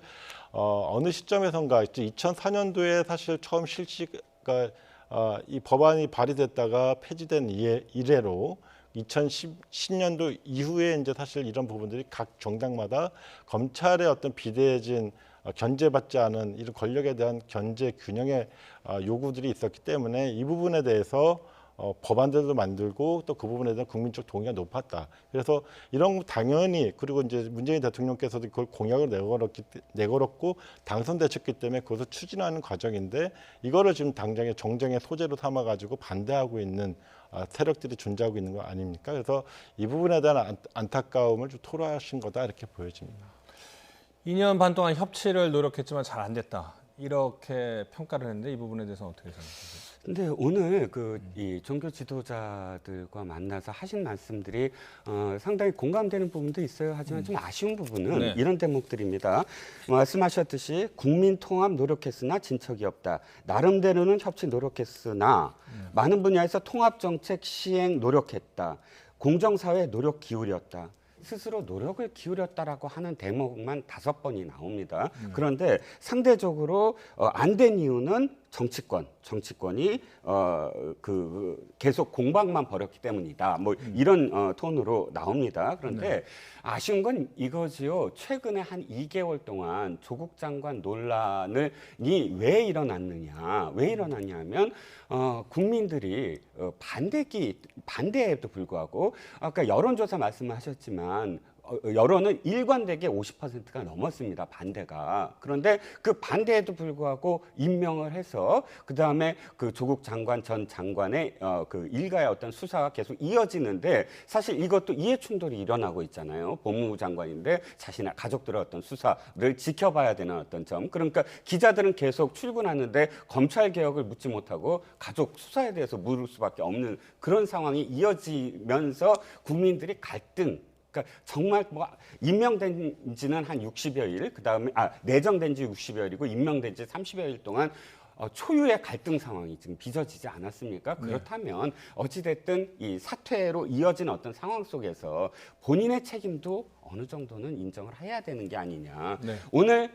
어느 시점에선가 2004년도에 사실 처음 실시가 이 법안이 발의됐다가 폐지된 이래로 2010년도 이후에 이제 사실 이런 부분들이 각 정당마다 검찰의 어떤 비대해진 견제받지 않은 이런 권력에 대한 견제 균형의 요구들이 있었기 때문에 이 부분에 대해서 법안들도 만들고 또 그 부분에 대한 국민적 동의가 높았다. 그래서 이런 거 당연히, 그리고 이제 문재인 대통령께서도 그걸 공약을 내걸었고 당선되셨기 때문에 그것을 추진하는 과정인데 이거를 지금 당장의 정쟁의 소재로 삼아가지고 반대하고 있는 세력들이 존재하고 있는 거 아닙니까? 그래서 이 부분에 대한 안타까움을 좀 토로하신 거다 이렇게 보여집니다. 2년 반 동안 협치를 노력했지만 잘 안 됐다. 이렇게 평가를 했는데 이 부분에 대해서 어떻게 생각하세요? 근데 오늘 이 종교 지도자들과 만나서 하신 말씀들이 상당히 공감되는 부분도 있어요. 하지만 좀 아쉬운 부분은 네. 이런 대목들입니다. 말씀하셨듯이 국민 통합 노력했으나 진척이 없다. 나름대로는 협치 노력했으나 많은 분야에서 통합 정책 시행 노력했다. 공정사회 노력 기울였다. 스스로 노력을 기울였다라고 하는 대목만 5번이 나옵니다. 그런데 상대적으로 안 된 이유는 정치권이 계속 공방만 벌였기 때문이다. 뭐 이런 톤으로 나옵니다. 그런데 아쉬운 건 이거지요. 최근에 한 2개월 동안 조국 장관 논란이 왜 일어났냐면 국민들이 반대에도 불구하고 아까 여론조사 말씀하셨지만 여론은 일관되게 50%가 넘었습니다. 반대가. 그런데 그 반대에도 불구하고 임명을 해서 그다음에 그 조국 장관 전 장관의 그 일가의 어떤 수사가 계속 이어지는데 사실 이것도 이해 충돌이 일어나고 있잖아요. 법무부 장관인데 자신의 가족들의 어떤 수사를 지켜봐야 되는 어떤 점. 그러니까 기자들은 계속 출근하는데 검찰 개혁을 묻지 못하고 가족 수사에 대해서 물을 수밖에 없는 그런 상황이 이어지면서 국민들이 갈등. 그러니까 정말 뭐 임명된 지는 한 60여일, 그다음에 내정된 지 60여일이고 임명된 지 30여일 동안 초유의 갈등 상황이 지금 빚어지지 않았습니까? 그렇다면 어찌됐든 이 사퇴로 이어진 어떤 상황 속에서 본인의 책임도 어느 정도는 인정을 해야 되는 게 아니냐. 네. 오늘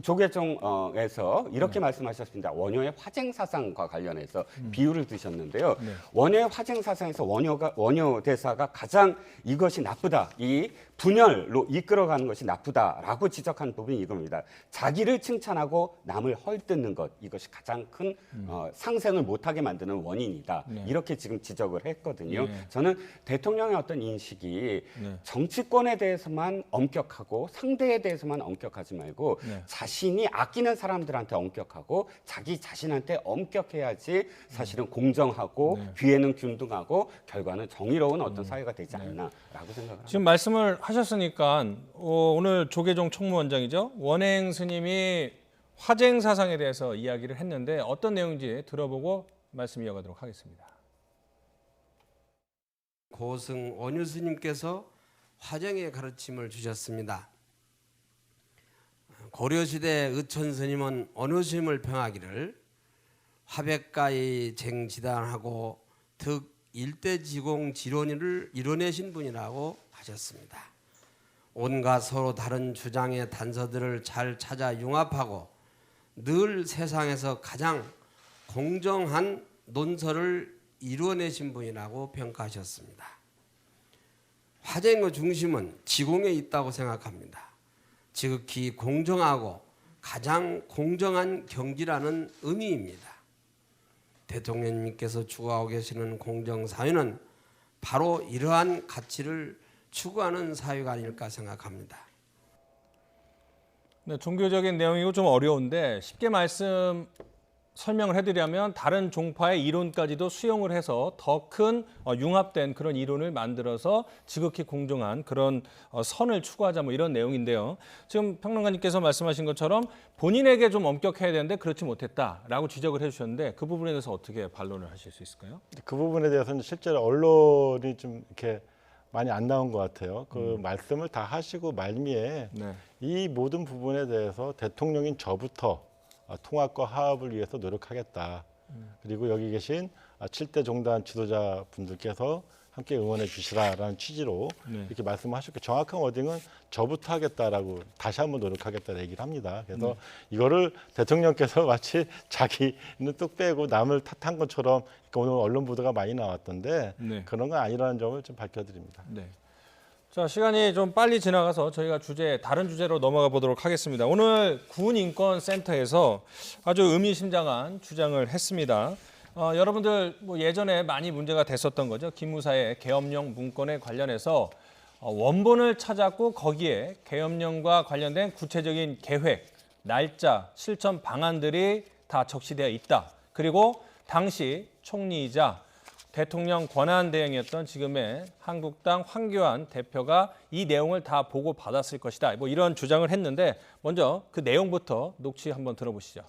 조계종에서 이렇게 말씀하셨습니다. 원효의 화쟁 사상과 관련해서 비유를 드셨는데요. 원효의 화쟁 사상에서 원효 대사가 가장 이것이 나쁘다, 이 분열로 이끌어가는 것이 나쁘다라고 지적한 부분이 이겁니다. 자기를 칭찬하고 남을 헐뜯는 것, 이것이 가장 큰 상생을 못하게 만드는 원인이다. 이렇게 지금 지적을 했거든요. 저는 대통령의 어떤 인식이 정치권에 대해서만 엄격하고 상대에 대해서만 엄격하지 말고 자신이 아끼는 사람들한테 엄격하고 자기 자신한테 엄격해야지 사실은 공정하고 뒤에는 균등하고 결과는 정의로운 어떤 사회가 되지 않나라고 생각을 지금 합니다. 말씀을 하셨으니까 오늘 조계종 총무원장이죠. 원행 스님이 화쟁 사상에 대해서 이야기를 했는데 어떤 내용인지 들어보고 말씀 이어가도록 하겠습니다. 고승 원효 스님께서 화쟁의 가르침을 주셨습니다. 고려시대 의천 스님은 원효 스님을 평하기를 화백가의 쟁지단하고 득 일대지공 지론을 이뤄내신 분이라고 하셨습니다. 온갖 서로 다른 주장의 단서들을 잘 찾아 융합하고 늘 세상에서 가장 공정한 논설을 이루어내신 분이라고 평가하셨습니다. 화쟁의 중심은 지공에 있다고 생각합니다. 지극히 공정하고 가장 공정한 경지라는 의미입니다. 대통령님께서 추구하고 계시는 공정사회는 바로 이러한 가치를 추구하는 사회가 아닐까 생각합니다. 네, 종교적인 내용이고 좀 어려운데 쉽게 설명을 해드리자면 다른 종파의 이론까지도 수용을 해서 더 큰 융합된 그런 이론을 만들어서 지극히 공정한 그런 선을 추구하자 뭐 이런 내용인데요. 지금 평론가님께서 말씀하신 것처럼 본인에게 좀 엄격해야 되는데 그렇지 못했다라고 지적을 해주셨는데 그 부분에 대해서 어떻게 반론을 하실 수 있을까요? 그 부분에 대해서는 실제로 언론이 좀 이렇게 많이 안 나온 것 같아요. 그 말씀을 다 하시고 말미에 이 모든 부분에 대해서 대통령인 저부터 통합과 화합을 위해서 노력하겠다. 그리고 여기 계신 7대 종단 지도자분들께서 함께 응원해 주시라라는 취지로 이렇게 말씀하셨고 정확한 워딩은 저부터 하겠다라고 다시 한번 노력하겠다는 얘기를 합니다. 그래서 이거를 대통령께서 마치 자기는 뚝 빼고 남을 탓한 것처럼 오늘 언론 보도가 많이 나왔던데 그런 건 아니라는 점을 좀 밝혀드립니다. 네. 자, 시간이 좀 빨리 지나가서 저희가 다른 주제로 넘어가 보도록 하겠습니다. 오늘 군인권센터에서 아주 의미심장한 주장을 했습니다. 여러분들 뭐 예전에 많이 문제가 됐었던 거죠. 기무사의 계엄령 문건에 관련해서 원본을 찾았고 거기에 계엄령과 관련된 구체적인 계획, 날짜, 실천 방안들이 다 적시되어 있다. 그리고 당시 총리이자 대통령 권한대행이었던 지금의 한국당 황교안 대표가 이 내용을 다 보고 받았을 것이다. 뭐 이런 주장을 했는데 먼저 그 내용부터 녹취 한번 들어보시죠.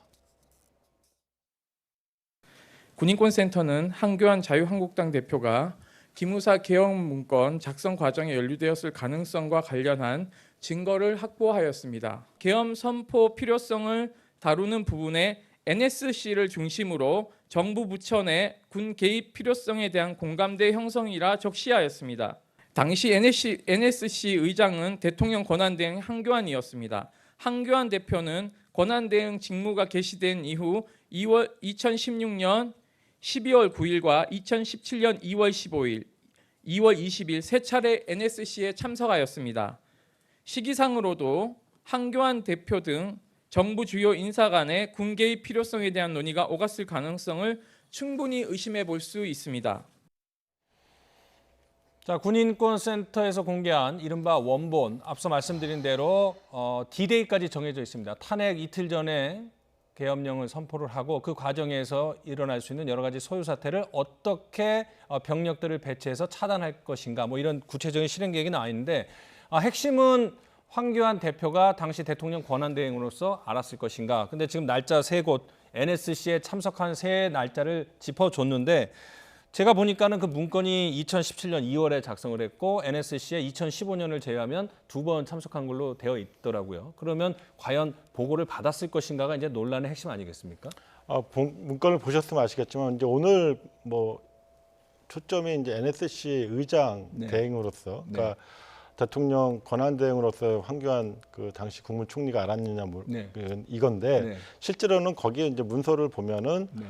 군인권센터는 한교안 자유한국당 대표가 기무사 계엄 문건 작성 과정에 연루되었을 가능성과 관련한 증거를 확보하였습니다. 계엄 선포 필요성을 다루는 부분에 NSC를 중심으로 정부 부처 내 군 개입 필요성에 대한 공감대 형성이라 적시하였습니다. 당시 NSC 의장은 대통령 권한대행 한교안이었습니다. 한교안 대표는 권한대행 직무가 개시된 이후 2016년 12월 9일과 2017년 2월 15일, 2월 20일 세 차례 NSC에 참석하였습니다. 시기상으로도 한교안 대표 등 정부 주요 인사 간의 군 개입 필요성에 대한 논의가 오갔을 가능성을 충분히 의심해 볼 수 있습니다. 자, 군인권센터에서 공개한 이른바 원본, 앞서 말씀드린 대로 D-Day까지 정해져 있습니다. 탄핵 이틀 전에 계엄령을 선포를 하고 그 과정에서 일어날 수 있는 여러 가지 소요 사태를 어떻게 병력들을 배치해서 차단할 것인가, 뭐 이런 구체적인 실행 계획이 나와 있는데 핵심은 황교안 대표가 당시 대통령 권한대행으로서 알았을 것인가. 근데 지금 날짜 3곳 NSC에 참석한 3 날짜를 짚어줬는데 제가 보니까는 그 문건이 2017년 2월에 작성을 했고 NSC에 2015년을 제외하면 2번 참석한 걸로 되어 있더라고요. 그러면 과연 보고를 받았을 것인가가 이제 논란의 핵심 아니겠습니까? 문건을 보셨으면 아시겠지만 이제 오늘 뭐 초점이 이제 NSC 의장 네. 대행으로서, 네. 그러니까 대통령 권한 대행으로서 황교안 그 당시 국무총리가 알았느냐 네. 이건데 네. 실제로는 거기에 이제 문서를 보면은 네.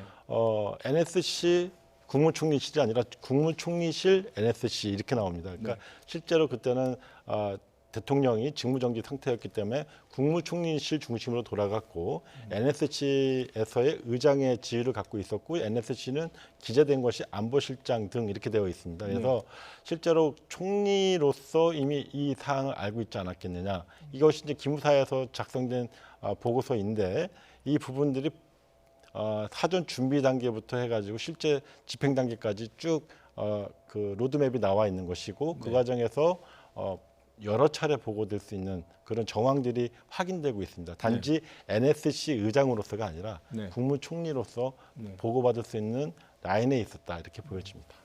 NSC 국무총리실이 아니라 국무총리실 NSC 이렇게 나옵니다. 그러니까 네. 실제로 그때는 대통령이 직무정지 상태였기 때문에 국무총리실 중심으로 돌아갔고 NSC에서의 의장의 지위를 갖고 있었고 NSC는 기재된 것이 안보실장 등 이렇게 되어 있습니다. 그래서 실제로 총리로서 이미 이 사항을 알고 있지 않았겠느냐. 이것이 이제 기무사에서 작성된 보고서인데 이 부분들이 사전 준비 단계부터 해가지고 실제 집행 단계까지 쭉 그 로드맵이 나와 있는 것이고 그 과정에서 여러 차례 보고될 수 있는 그런 정황들이 확인되고 있습니다. 단지 NSC 의장으로서가 아니라 국무총리로서 보고받을 수 있는 라인에 있었다 이렇게 보여집니다.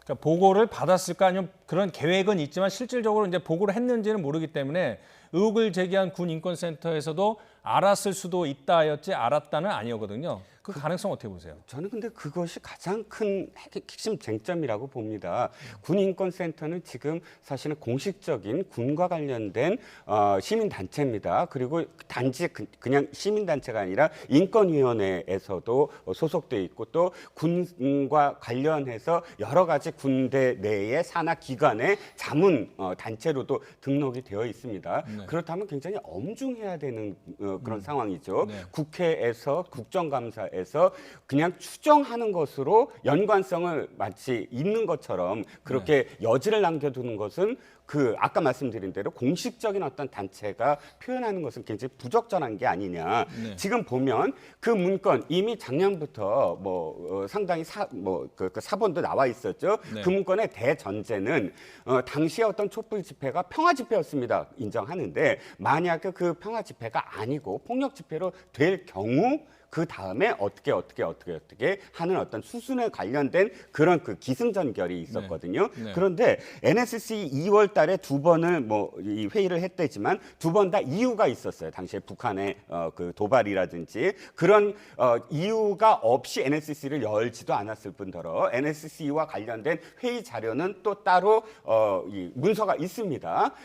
그러니까 보고를 받았을까 아니면 그런 계획은 있지만 실질적으로 이제 보고를 했는지는 모르기 때문에 의혹을 제기한 군인권센터에서도 알았을 수도 있다였지 알았다는 아니었거든요. 그 가능성 어떻게 보세요? 저는 근데 그것이 가장 큰 핵심 쟁점이라고 봅니다. 군인권센터는 지금 사실은 공식적인 군과 관련된 시민단체입니다. 그리고 단지 그냥 시민단체가 아니라 인권위원회에서도 소속돼 있고 또 군과 관련해서 여러 가지 군대 내의 산하 기관의 자문 단체로도 등록이 되어 있습니다. 네. 그렇다면 굉장히 엄중해야 되는 그런 상황이죠. 네. 국회에서 국정감사에서 그냥 추정하는 것으로 연관성을 마치 있는 것처럼 그렇게 여지를 남겨두는 것은 그 아까 말씀드린 대로 공식적인 어떤 단체가 표현하는 것은 굉장히 부적절한 게 아니냐. 네. 지금 보면 그 문건 이미 작년부터 상당히 그 사본도 나와 있었죠. 네. 그 문건의 대전제는 당시의 어떤 촛불 집회가 평화 집회였습니다. 인정하는데 만약에 그 평화 집회가 아니고 폭력 집회로 될 경우 그 다음에 어떻게 하는 어떤 수순에 관련된 그런 그 기승전결이 있었거든요. 네. 그런데 NSC 2월 달에 2번을 이 회의를 했대지만 2번 다 이유가 있었어요. 당시에 북한의 그 도발이라든지 그런 이유가 없이 NSC를 열지도 않았을 뿐더러 NSC와 관련된 회의 자료는 또 따로 이 문서가 있습니다.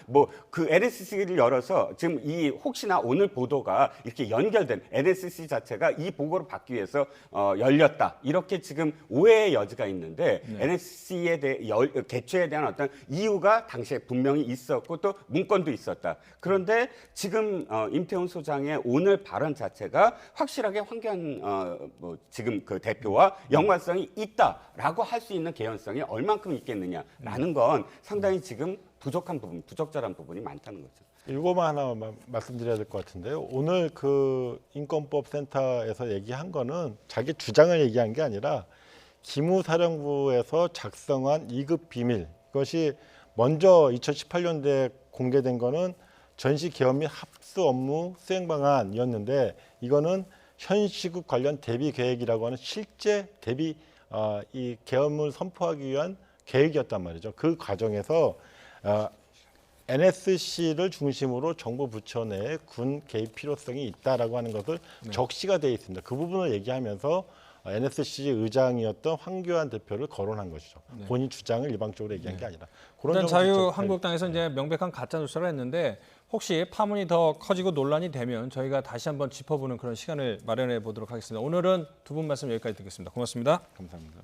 그 NSC를 열어서 지금 이 혹시나 오늘 보도가 이렇게 연결된 NSC 자체가 이 보고를 받기 위해서 열렸다. 이렇게 지금 오해의 여지가 있는데 NSC에 대해 개최에 대한 어떤 이유가 당시에 분명히 있었고 또 문건도 있었다. 그런데 지금 임태훈 소장의 오늘 발언 자체가 확실하게 황교안 지금 그 대표와 연관성이 있다라고 할 수 있는 개연성이 얼만큼 있겠느냐라는 건 상당히 지금 부적절한 부분이 많다는 거죠. 이거만 하나 말씀드려야 될 것 같은데요. 오늘 그 인권법센터에서 얘기한 거는 자기 주장을 얘기한 게 아니라 기무사령부에서 작성한 2급 비밀. 그것이 먼저 2018년도에 공개된 거는 전시 계엄 및 합수 업무 수행 방안이었는데 이거는 현시국 관련 대비 계획이라고 하는 실제 대비 이 계엄을 선포하기 위한 계획이었단 말이죠. 그 과정에서 NSC를 중심으로 정부 부처 내에 군 개입 필요성이 있다라고 하는 것을 적시가 되어 있습니다. 그 부분을 얘기하면서 NSC 의장이었던 황교안 대표를 거론한 것이죠. 본인 주장을 일방적으로 얘기한 게 아니라. 일단 자유한국당에서 이제 명백한 가짜 뉴스를 했는데 혹시 파문이 더 커지고 논란이 되면 저희가 다시 한번 짚어보는 그런 시간을 마련해 보도록 하겠습니다. 오늘은 두 분 말씀 여기까지 듣겠습니다. 고맙습니다. 감사합니다.